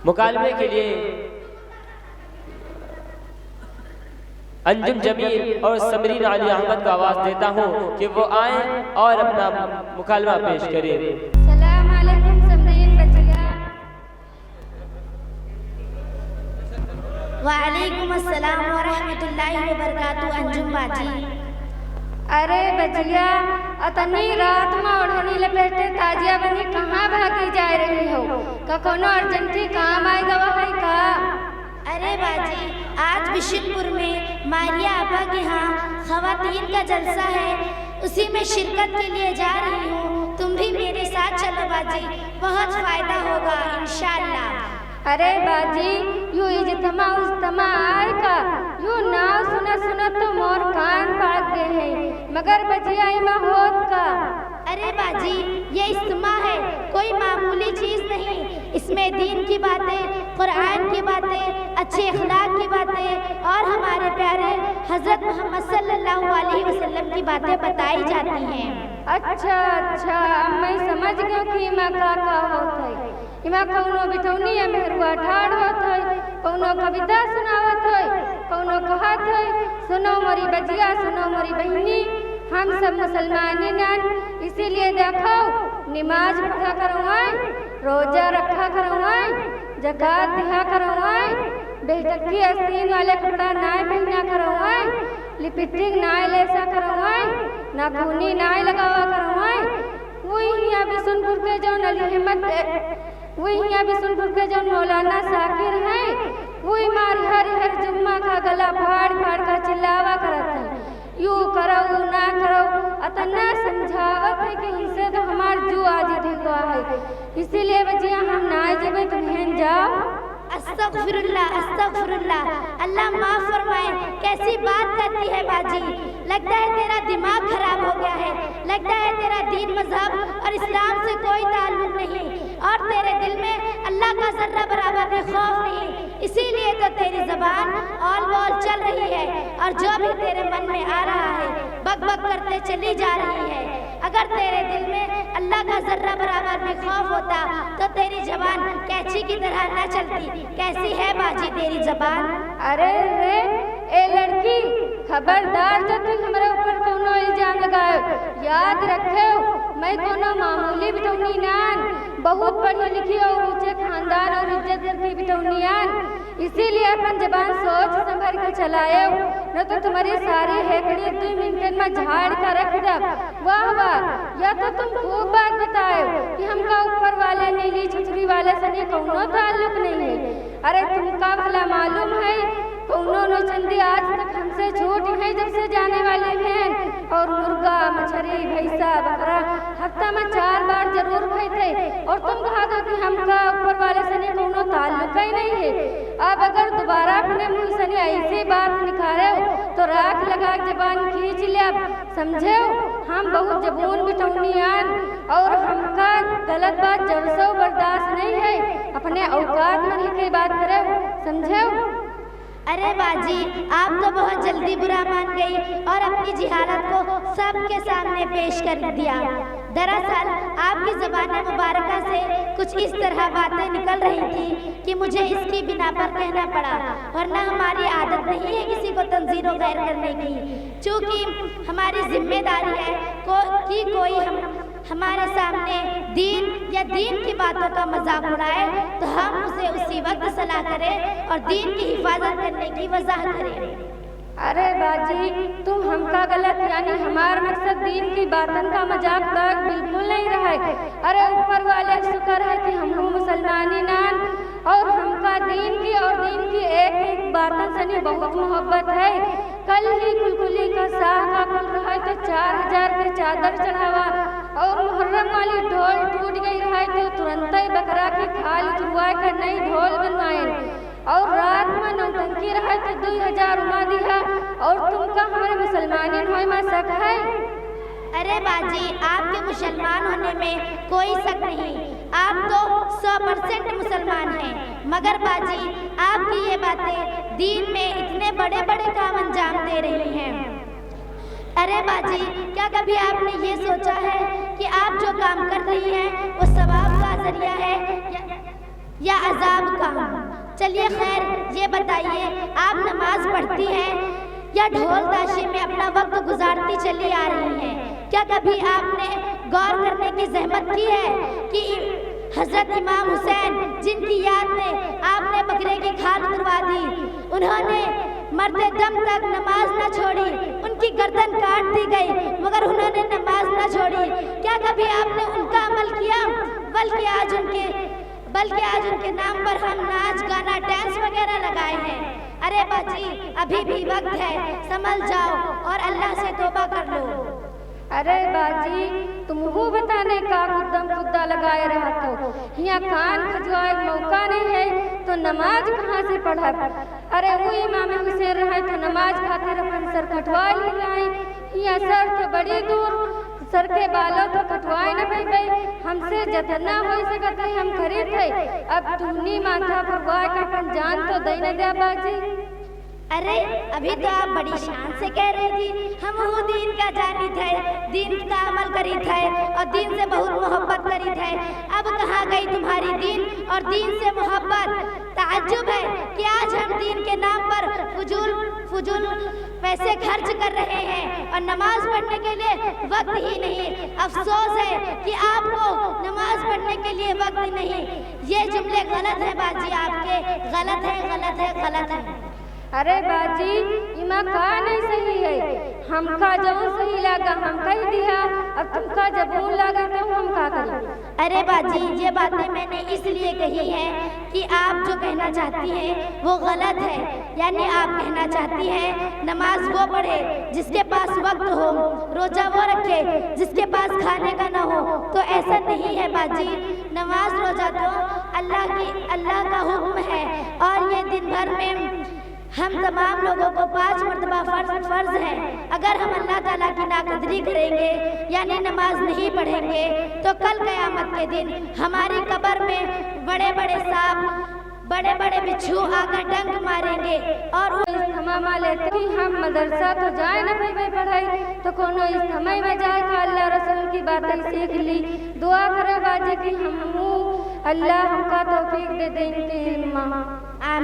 मुकालमे के लिए अंजुम जमील और समरीन अली अहमद को आवाज देता हूँ कि वो आए और अपना मुकालमा पेश करें। सलाम अलैकुम समरीन बचिया। वालेकुम अस्सलाम व रहमतुल्लाहि व बरकातहू अंजुम बाजी। अरे बचिया, अतनी रात में ओढ़नी लपेटे ताजिया बनी कहाँ भागी जा रही हो? का कोनो अर्जेंटी काम आई गवा है का? अरे बाजी, आज बिशनपुर में मारिया आपा के यहाँ खवातीन का जलसा है, उसी में शिरकत के लिए जा रही हूँ। तुम भी मेरे साथ चलो बाजी, बहुत फायदा होगा इंशाअल्लाह। अरे बाजी, यू इज्तमा उज्तमा आए का? यू ना सुना सुना तो मोर कान भाग गए हैं, मगर बचिया इमा होत का? अरे बाजी, ये इज्तिमा है, कोई मामूली चीज नहीं। इसमें दीन की बातें, कुरान की बातें, अच्छे अखलाक की बातें और हमारे प्यारे हजरत मोहम्मद सल्लल्लाहु अलैहि वसल्लम की बातें बताई जाती हैं। अच्छा अच्छा, अब मैं समझ गया कि इमा का होत है। इमा कौनो बिठौनी या मेहरुआ ठाड़ होत है, कौनो कविता सुनावत है, कौनो कहत है, सुनो मोरी बजिया, सुनो मोरी बहनी, हम सब मुसलमानी नान, इसीलिए देखो नमाज पढ़ा करवाएं, रोजा रखा करवाएं, ज़कात दिया करवाएं, बेटकी आस्तीन वाले कपड़ा नाय पहना करवाएं, लिपस्टिक नाय लेसा करवाएं, नाखूनी नाय लगावा करवाएं। वही यहाँ बिशनपुर के जो अली अहमद, वही यहाँ बिशनपुर के जो मौलाना साकिर हैं, वही मारी हर जुम्मा का गला फाड़ फाड़ कर चिल्लावा करते हैं, यू करो ना करो, अतना समझावत है कि इनसे तो हमार जू आज ढेगवा है, इसीलिए बचिया हम ना जेबे, तुम्हें जाओ। अस्तगफिरुल्लाह अस्तगफिरुल्लाह, अल्लाह माफ फरमाए। कैसी बात करती है बाजी, लगता है तेरा दिमाग खराब हो गया है, लगता है तेरा दीन मजहब और इस्लाम से कोई ताल्लुक नहीं और तेरे दिल में अल्लाह का जर्रा बराबर भी खौफ नहीं, इसीलिए तो तेरी जबान ऑल बॉल चल रही है और जो भी तेरे मन में आ रहा है बक बक करते चली जा रही है। अगर तेरे दिल में अल्लाह का जर्रा बराबर भी खौफ होता तो तेरी जबान कैंची की तरह न चलती। कैसी है बाजी तेरी जबान? अरे रे ए लड़की, खबरदार जब तुम हमारे ऊपर कोनो इल्जाम लगाए, याद रखे मैं कोनो मामूली बिटौनी नान, बहुत पढ़ी लिखी और ऊंचे खानदान और इज्जत की बिटौनियान, इसीलिए अपन जबान सोच संभल कर चलाए, न तो तुम्हारी सारी हेकड़ी 2 मिनट में झाड़ कर रख दे। वाह वाह, या तो तुम खूब बात बताए कि हमका ऊपर वाले नीली छतरी वाले से कोनो ताल्लुक नहीं है। अरे तुमका भला मालूम है कौनो नौचंदी आज तक हमसे छोटी है जब से जाने वाली हैं, और मुर्गा मछली भैंसा बकरा हफ्ता में 4 बार जरूर खाते, और तुम कहा था कि हमका ऊपर वाले से कोनो ताल्लुक ही नहीं है। अब अगर दोबारा अपने मुंह से ऐसी बात निकाले तो राख लगा जबान खींच ले, समझे? हम बहुत जबून बिटौनियान और हमका गलत बात जरसो बर्दाश्त नहीं है, अपने औकात में रह के बात करे, समझे? अरे बाजी, आप तो बहुत जल्दी बुरा मान गई और अपनी जिहालत को सबके सामने पेश कर दिया। दरअसल आपकी ज़बान मुबारका से कुछ इस तरह बातें निकल रही थी कि मुझे इसकी बिना पर कहना पड़ा, वरना हमारी आदत नहीं है किसी को तंजीर व गैर करने की। चूँकि हमारी जिम्मेदारी है कि कोई हमारे सामने दीन या दीन की बातों का मजाक उड़ाए तो हम उसे उसी वक्त सलाह करें और दीन की हिफाजत करने की वजाहत करें। अरे बाजी, तुम हमका गलत, यानी हमारा मकसद दीन की बातन का मजाक तक बिल्कुल नहीं रहा है। अरे ऊपर वाले शुक्र है कि हम मुसलमानी नान और हमका दीन की और दीन की एक एक बातन से बहुत मोहब्बत है। कल ही कुलकुली का शाह का कुल रहा तो 4000 के चादर चढ़ावा, और मुहर्रम वाली ढोल टूट गई रहा तो तुरंत ही बकरा की खाल उतरवा कर नई ढोल बनवाए, और रात में नौटंकी रहा तो 2000 उमा दिया, और तुमका हमारे मुसलमानी होए में शक है? अरे बाजी, आपके मुसलमान होने में कोई शक नहीं, आप तो 100% मुसलमान हैं, मगर बाजी आपकी ये बातें दीन में इतने बड़े बड़े काम अंजाम दे रही हैं। अरे बाजी, क्या कभी आपने ये सोचा है कि आप जो काम कर रही हैं वो सवाब का जरिया है या अजाब का। चलिए खैर, ये बताइए, आप नमाज पढ़ती हैं या ढोल ताशे में अपना वक्त गुजारती चली आ रही हैं? क्या कभी आपने गौर करने की जहमत की है कि हजरत इमाम हुसैन, जिनकी याद में आपने बकरे की खाल उतरवा दी, उन्होंने मरते दम तक नमाज न छोड़ी, उनकी गर्दन काट दी गई मगर उन्होंने नमाज न छोड़ी। क्या कभी आपने उनका अमल किया? बल्कि आज उनके नाम पर हम नाच गाना डांस वगैरह लगाए हैं। अरे बाजी, अभी भी वक्त है, संभल जाओ और अल्लाह से तौबा कर लो। अरे बाजी, तुम वो बताने का कुद्दम कुद्दा लगाए रहत हो, यहाँ कान खजुआए मौका नहीं है तो नमाज कहाँ से पढ़ा? अरे वो इमाम हुसैन रहे तो नमाज खातिर अपन सर कटवा ली, यहाँ सर तो बड़ी दूर, सर के बालों तो कटवाए न पाई, हमसे जतना हो सकत है हम करे थे। अब तुमनी माथा पर वाय का अपन जान तो दे न दिया बाजी। अरे अभी तो आप बड़ी शान से कह रही थी हम वो दीन का जानी थे, दीन का अमल करी थे और दीन से बहुत मोहब्बत करी थे। अब कहाँ गई तुम्हारी दीन और दीन से मोहब्बत? ताज्जुब है कि आज हम दीन के नाम पर फुजूल पैसे खर्च कर रहे हैं और नमाज पढ़ने के लिए वक्त ही नहीं। अफसोस है कि आपको नमाज पढ़ने के लिए वक्त नहीं। ये जुमले गलत है बाजी, आपके गलत है, गलत है, गलत है। अरे बाजी, इमा का नहीं सही है, हमका जब सही लगा हम कह दिया, अब तुमका जब लगा तो हम का करें? अरे बाजी, ये बातें मैंने इसलिए कही हैं कि आप जो कहना चाहती हैं वो गलत है। यानी आप कहना चाहती हैं नमाज वो पढ़े जिसके पास वक्त हो, रोजा वो रखे जिसके पास खाने का ना हो। तो ऐसा नहीं है बाजी, नमाज रोजा तो अल्लाह का हुक्म है और ये दिन भर में हम तमाम लोगों को 5 मरतबा फर्ज है। अगर हम अल्लाह ताला की नाकदरी करेंगे यानी नमाज नहीं पढ़ेंगे तो कल क़यामत के दिन हमारी कब्र में बड़े बड़े सांप, बड़े बड़े बिच्छू आकर डंक मारेंगे। और इस्तेमा लेते ही हम मदरसा तो जाए ना भाई पढ़ाई, तो कोनो इस समय में जाए तो अल्लाह रसूल की बातें सीख ली। दुआ करे बाजी कि हम अल्लाह हमका तौफीक दे दे इनके इल्म।